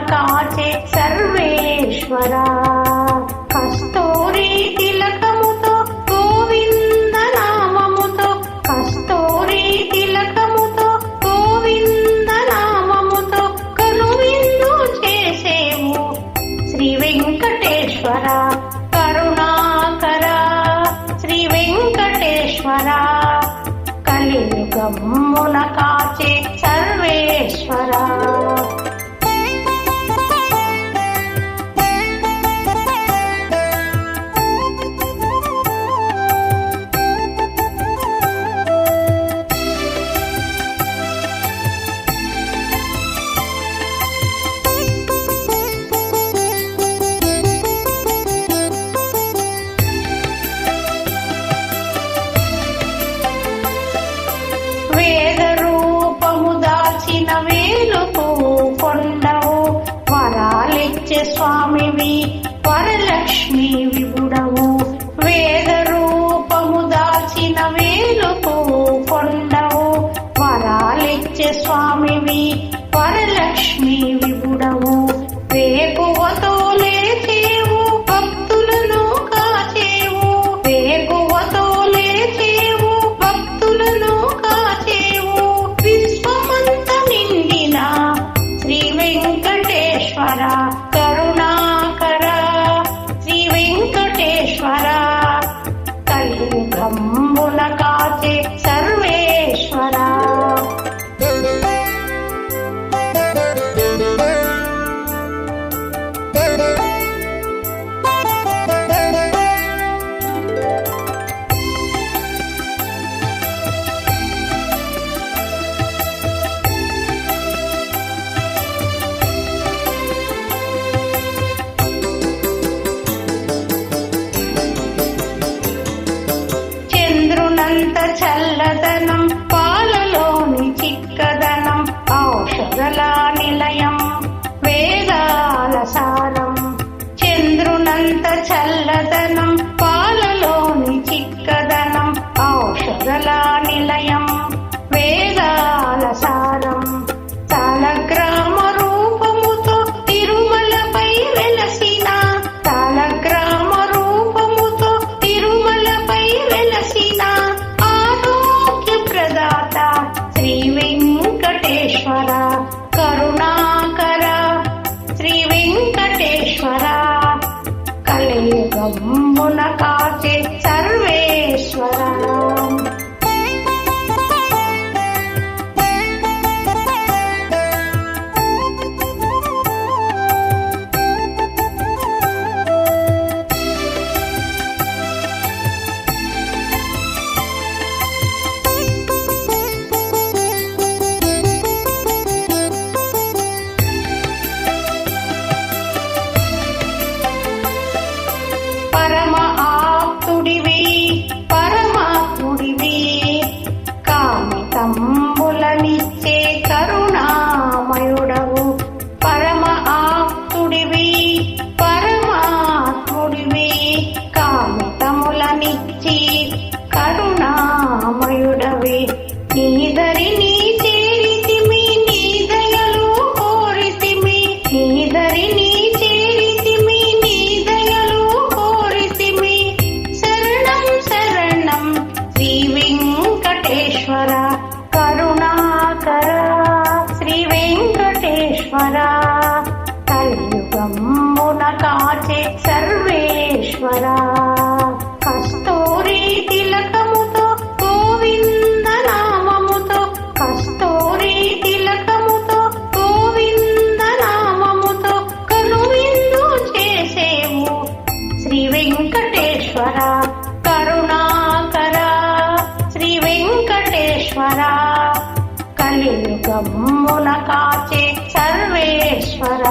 కాచే సర్వేశ్వర కస్తూరి తిలకముతో గోవింద నామముతో కస్తూరి తిలకముతో గోవింద నామముతో కనువిందు చేసేవు శ్రీ వెంకటేశ్వర కరుణాకర శ్రీ వెంకటేశ్వర కలియుగమున కాచే సర్వేశ్వర వేద రూపము దాచిన వేలుకు కొండవు వరాలిచ్చే స్వామివి వరలక్ష్మి విపుడవు వేద రూపము దాచిన వేలుకు కొండవు వరాలిచ్చే స్వామివి వరలక్ష్మి విపుడవు వేకువతో లేచేవు భక్తులను కాచేవు వేకువతో లేచేవు భక్తులను కాచేవు విశ్వమంత నిండిన శ్రీ వెంకటేశ్వర కరుణాకర శ్రీ వెంకటేశ్వర కలియుగంబున కాచే సర్వేశ్వర చంద్రునంత చల్లదనం పాలలోని చిక్కదనం ఔషధల నిలయం వేదాల సారం చంద్రునంత చల్లదనం పాలలోని చిక్కదనం ఔషధల నిలయం వేదాల సారం తాళగ్రామ రూపముతో తిరుమలపై వెలసిన తాళగ్రామ రూపముతో తిరుమలపై వెలసిన ఆరోగ్య ప్రదాత శ్రీ వెంకటేశ్వర కరుణాకర శ్రీ వెంకటేశ్వర కలియుగంబున కాచే సర్వేశ్వర పరమ ఆప్తుడివి పరమాత్ముడివి కామితంబులనిచ్చే కరుణామయుడవు పరమ ఆప్తుడివి పరమాత్ముడివి కామితములనిచ్చి కరుణామయుడవి నీదరిని చేరితిమి నీ దయలు కోరితిమి నీదరిని చేరితిమి నీ దయలు కోరితిమి శరణం శరణం శ్రీ వెంకటేశ్వర కరుణాకర శ్రీ వెంకటేశ్వర కలియుగంబున కాచే సర్వేశ్వర కస్తూరి తిలకముతో గోవింద నామముతో కస్తూరి తిలకముతో గోవింద నామముతో కనువిందు చేసేవు శ్రీ వెంకటేశ్వర కరుణాకర శ్రీ వెంకటేశ్వర కలియుగమున కాచే సర్వేశ్వర